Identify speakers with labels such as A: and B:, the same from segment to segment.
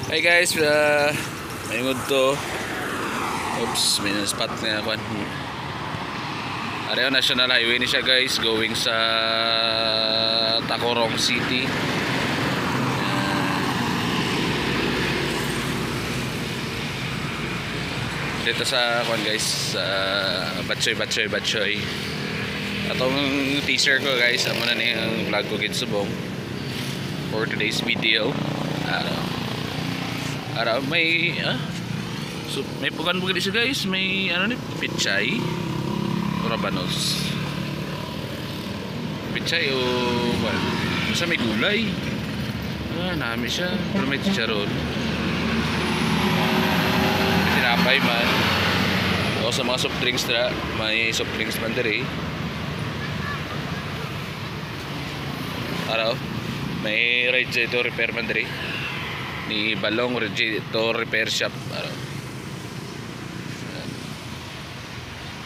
A: Hey guys, may to. Oops, may spot na ako. Areo National Highway ni siya guys, going sa Tacurong City. Dito sa kwan guys, sa Batchoy. Atong teaser ko guys, amo na ni ang vlog ko gitsubong for today's video. May so may pugan bugad siya guys, may ano ni pichay o rabanos. Pichay o well, basta may gulay. Nami siya, pero may chicharon. May tinapay man. O sa mga soft drinks na, may soft drinks man diri. May radiator repair man diri ni Balong Radiator Repair Shop.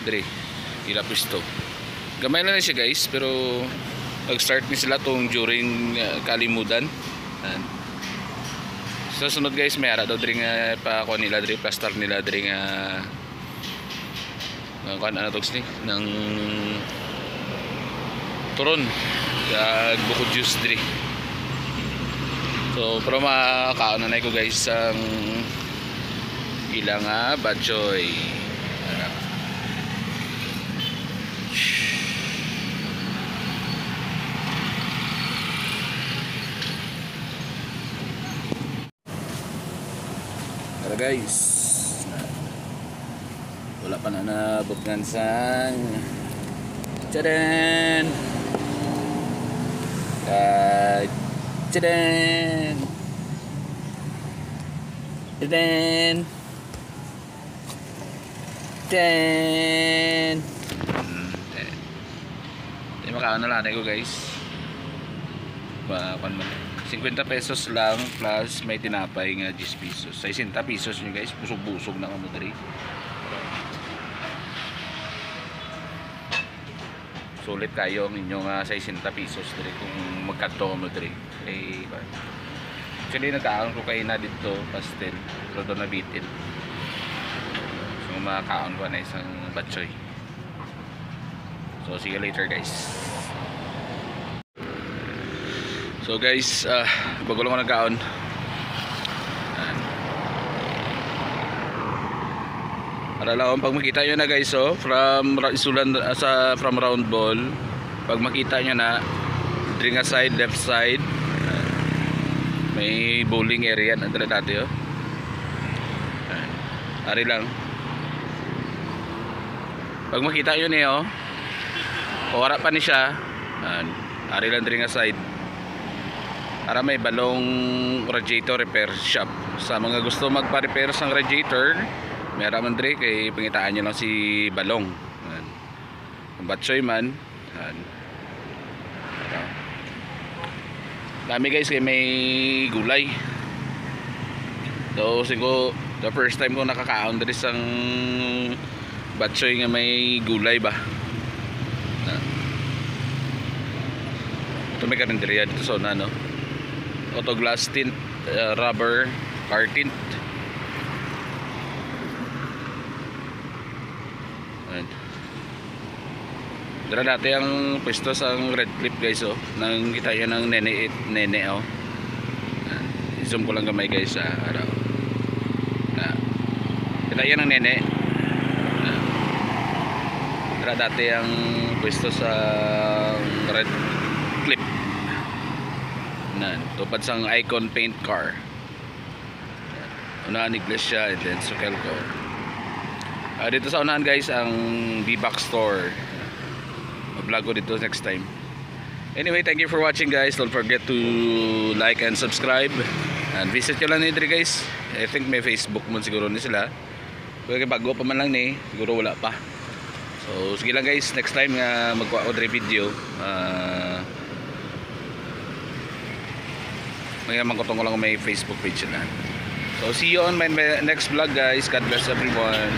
A: Diri ilapis to. Gamay na siya guys, pero nag-start ni sila tong during kalimutan. Sa sunod guys, may ara daw diri nga pa ko nila diri, plaster nila diri nga kan ano togs ni ng turon bukod juice diri. So pero makakaano na ko guys ang ilang Batchoy. Tara guys, wala pa na nabot ng sang tchadan. Tchadan. Tchadan. Tchadan. Makaano lang ko guys. 50 pesos lang plus may tinapay nga 10 pesos. 60 pesos nyo guys. Busog-busog na kamo diri. Sulit kayo ang inyong 60 pesos diri kung magkanto mo diri. Actually nagkaon ko kayo na dito pastel, pero doon nabitin. So makakaon ko na isang Batchoy. So see you later guys. So guys, bago lang ako nagkaon. Para lang pag makita nyo na guys, from isulan from round ball, pag makita nyo na diri nga side, left side, may bowling area na dati ari lang. Pag makita nyo niyo, wala pa ni siya, ari lang diri nga side. Para may Balong Radiator Repair Shop. Sa mga gusto magpa-repair sang radiator, meron man diri kay pangitaan nyo lang si Balong. Ang Batchoy man. Dami guys kay may gulay. So siguro the first time ko nakakaon diri sang Batchoy nga may gulay ba. Ito may karinderya dito sa una, no? Auto glass tint, rubber car tint. Dara dati ang pwesto sa Red Cliff guys, nang kita nyo ng nene zoom ko lang gamay guys, kita yan ng nene. Dara dati ang pwesto sa Red Cliff. Tupad sang Icon paint car. Unahan Iglesia and then Sokelco. Dito sa unahan guys ang B-Box store. Vlog ko dito next time. Anyway, thank you for watching guys. Don't forget to like and subscribe. And visit nyo lang nito guys. I think may Facebook mo siguro ni sila. Pero bago pa man lang ni, siguro wala pa. So sige lang guys, next time nga magkuha ko dre video. May mangkotong ko lang may Facebook page na. So see you on my next vlog guys. God bless everyone.